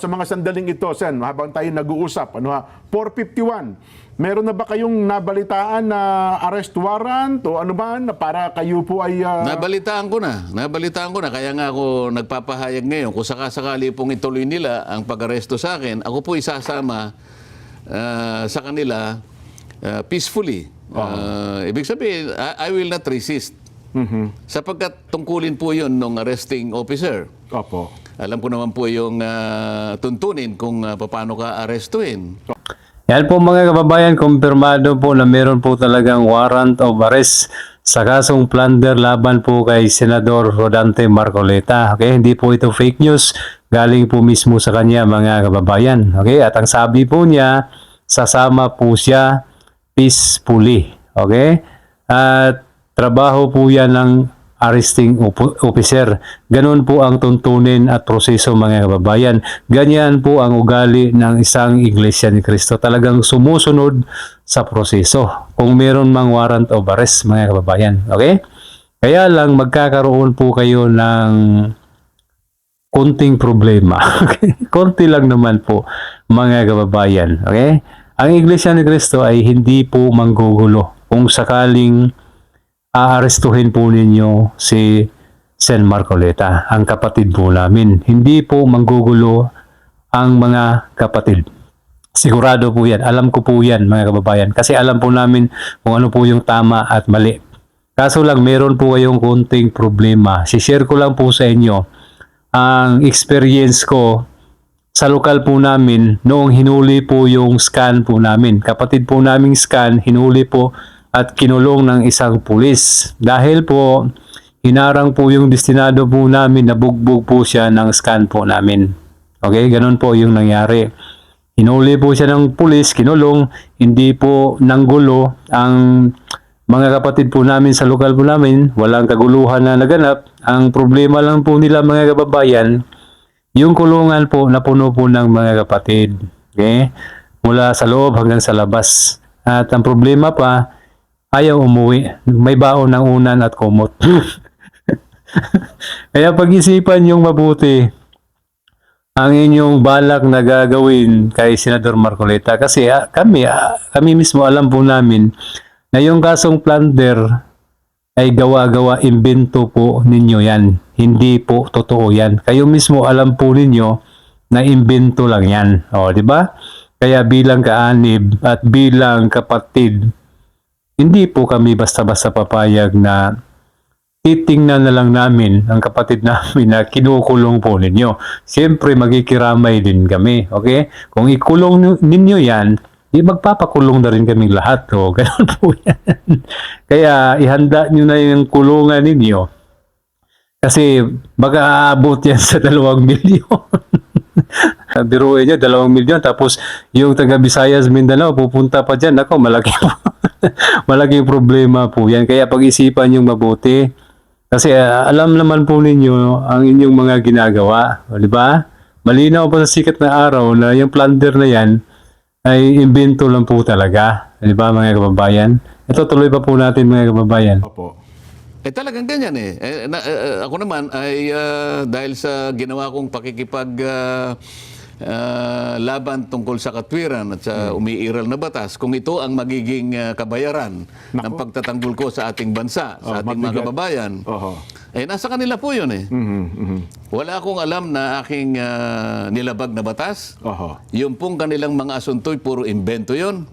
Sa mga sandaling ito, Sen, habang tayo nag-uusap, 4:51, meron na ba kayong nabalitaan na arrest warrant o ano man para kayo po ay... Nabalitaan ko na. Kaya nga ako nagpapahayag ngayon. Kung sakasakali pong ituloy nila ang pag-aresto sa akin, ako po isasama sa kanila peacefully. Ibig sabihin, I will not resist. Sapagkat tungkulin po yun ng arresting officer. Opo. Alam ko naman po yung tuntunin kung paano ka arestuhin. Yan po mga kababayan, kumpirmado po na meron po talagang warrant of arrest sa kasong plunder laban po kay Senador Rodante Marcoleta. Okay, hindi po ito fake news. Galing po mismo sa kanya mga kababayan. Okay, at ang sabi po niya, sasama po siya peacefully. Okay, at trabaho po yan ng arresting officer. Ganun po ang tuntunin at proseso mga kababayan. Ganyan po ang ugali ng isang Iglesia ni Cristo. Talagang sumusunod sa proseso. Kung meron mang warrant of arrest mga kababayan. Okay? Kaya lang magkakaroon po kayo ng konting problema. Konti lang naman po mga kababayan. Okay? Ang Iglesia ni Cristo ay hindi po manggugulo kung sakaling aarestuhin po ninyo si Sen Marcoleta, ang kapatid po namin. Hindi po manggugulo ang mga kapatid. Sigurado po yan. Alam ko po yan mga kababayan. Kasi alam po namin kung ano po yung tama at mali. Kaso lang meron po kayong konting problema. Si-share ko lang po sa inyo ang experience ko sa lokal po namin noong hinuli po yung scan po namin. Kapatid po naming scan, hinuli po at kinulong ng isang pulis. Dahil po, hinarang po yung destinado po namin, nabugbog po siya ng scan po namin. Okay, ganun po yung nangyari. Hinuli po siya ng pulis, kinulong, hindi po nanggulo ang mga kapatid po namin sa lokal po namin, walang kaguluhan na naganap. Ang problema lang po nila mga kababayan, yung kulungan po napuno po ng mga kapatid. Okay? Mula sa loob hanggang sa labas. At ang problema pa, ayaw umuwi. May baon ng unan at kumot. Kaya pag-isipan yung mabuti ang inyong balak na gagawin kay Senador Marcoleta. Kasi kami mismo alam po namin na yung kasong plunder ay gawa-gawa, imbento po ninyo yan. Hindi po totoo yan. Kayo mismo alam po ninyo na imbento lang yan. O, di ba? Kaya bilang kaanib at bilang kapatid, hindi po kami basta-basta papayag na titingnan na lang namin ang kapatid namin na kinukulong po ninyo. Siyempre, magkikiramay din kami. Okay? Kung ikulong ninyo yan, di magpapakulong na rin kaming lahat. O, ganun po yan. Kaya, ihanda nyo na yung kulungan ninyo. Kasi, baka aabot yan sa 2 milyon. Biruin nyo, 2 milyon. Tapos, yung taga Visayas, Mindanao, pupunta pa dyan. Ako, malaki po. Malaking problema po yan. Kaya pag-isipan yung mabuti. Kasi alam naman po ninyo ang inyong mga ginagawa. Di ba? Malinaw pa sa sikat na araw na yung plunder na yan ay imbento lang po talaga. Di ba mga kababayan? Ito tuloy pa po natin mga kababayan. Opo. Talagang ganyan eh. Ako naman ay dahil sa ginawa kong pakikipag laban tungkol sa katwiran at sa umiiral na batas, kung ito ang magiging kabayaran ng pagtatanggol ko sa ating bansa, sa ating mga kababayan, nasa kanila po yun eh. Wala akong alam na aking nilabag na batas. Yung pong kanilang mga asunto'y puro imbento yun.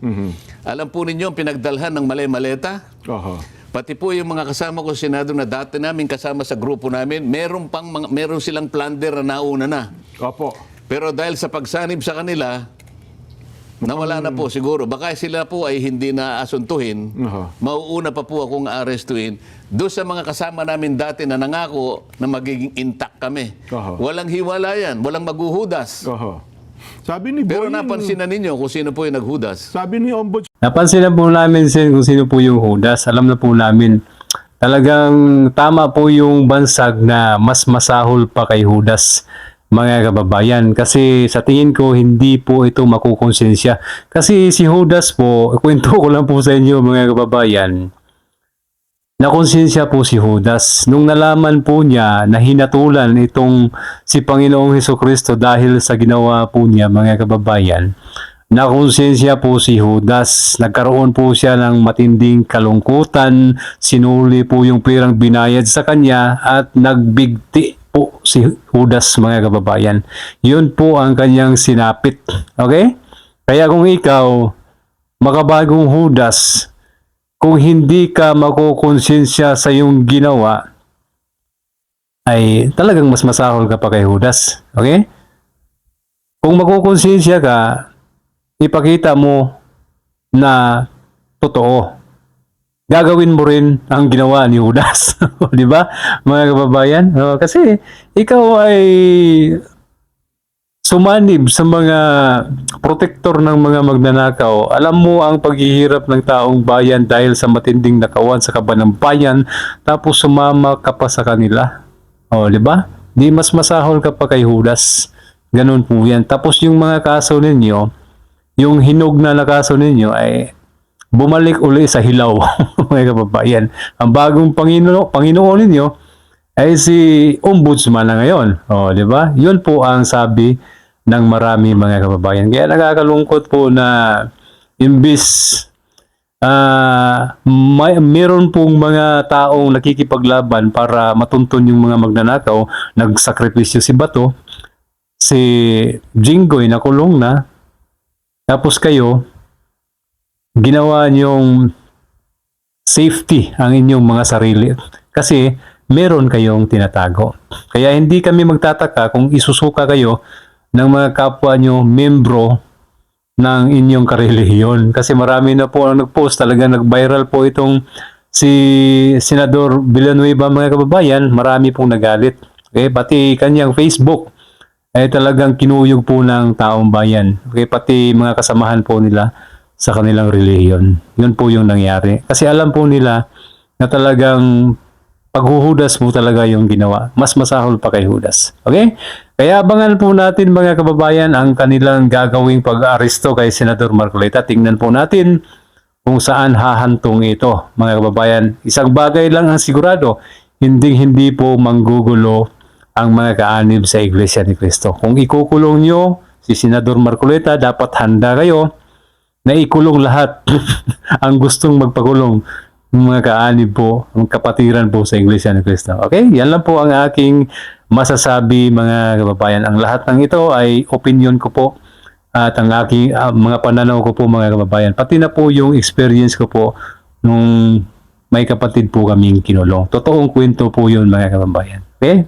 Alam po ninyo, pinagdalhan ng malay-maleta. Pati po yung mga kasama ko sa Senado na dati namin kasama sa grupo namin, meron silang plunder na nauna na. Opo. Pero dahil sa pagsanib sa kanila, nawala na po siguro. Baka sila po ay hindi na asuntuhin. Mauuna pa po akong arestuhin. Doon sa mga kasama namin dati na nangako na magiging intact kami. Walang hiwalayan, walang maghuhudas. Sabi ni Pero Boying, napansin na ninyo kung sino po yung naghudas. sabi ni Ombudsman, Napansin na po namin kung sino po yung hudas. Alam na po namin. Talagang tama po yung bansag na mas masahol pa kay Judas mga kababayan. Kasi sa tingin ko hindi po ito makukonsensya. Kasi si Judas po, kwento ko lang po sa inyo mga kababayan, nakonsensya po si Judas. Nung nalaman po niya na hinatulan itong si Panginoong Hesukristo dahil sa ginawa po niya, mga kababayan, nakonsensya po si Judas. Nagkaroon po siya ng matinding kalungkutan, sinuli po yung perang binayad sa kanya at nagbigti po si Judas, mga kababayan. Yun po ang kanyang sinapit. Okay? Kaya kung ikaw, makabagong Judas, kung hindi ka makukonsensya sa iyong ginawa, ay talagang mas masahol ka pa kay Judas. Okay? Kung makukonsensya ka, ipakita mo na totoo. Gagawin mo rin ang ginawa ni Judas. Di ba, mga kababayan? Kasi ikaw ay sumanib sa mga protektor ng mga magnanakaw. Alam mo ang paghihirap ng taong bayan dahil sa matinding nakawan sa kaban ng bayan, tapos sumama ka pa sa kanila. O, di ba? Di mas masahol ka pa kay Judas. Ganun po yan. Tapos yung mga kaso ninyo, yung hinog na kaso ninyo ay bumalik uli sa hilaw. Mga kababayan. Ang bagong Panginoon ninyo ay si Ombudsman na ngayon. O, di ba? Yun po ang sabi ng marami, mga kababayan. Kaya nakakalungkot po na imbis meron pong mga taong nakikipaglaban para matuntun yung mga magnanakaw, nagsakripisyo si Bato, si Jinggoy nakulong na, tapos kayo, ginawa niyong safety ang inyong mga sarili. Kasi meron kayong tinatago. Kaya hindi kami magtataka kung isusuka kayo ng mga kapwa nyo membro ng inyong karelihiyon. Kasi marami na po ang nag-post, talaga nag-viral po itong si Senador Villanueva, mga kababayan, marami pong nagalit. Okay, pati kanyang Facebook ay talagang kinuyog po ng taong bayan. Okay, pati mga kasamahan po nila sa kanilang relihiyon. Yun po yung nangyari. Kasi alam po nila na talagang paghuhudas mo talaga yung ginawa. Mas masahol pa kay Judas. Okay? Kaya abangan po natin, mga kababayan, ang kanilang gagawing pag-aresto kay Senador Marcoleta. Tingnan po natin kung saan hahantong ito, mga kababayan. Isang bagay lang ang sigurado, hindi po manggugulo ang mga kaanib sa Iglesia ni Cristo. Kung ikukulong nyo si Senador Marcoleta, dapat handa kayo na ikulong lahat ang gustong magpakulong, mga kaanib po, ang kapatiran po sa Iglesia ni Cristo. Okay? Yan lang po ang aking masasabi, mga kababayan. Ang lahat ng ito ay opinion ko po at ang aking mga pananaw ko po, mga kababayan. Pati na po yung experience ko po nung may kapatid po kaming kinulong. Totoong kwento po yun, mga kababayan. Okay?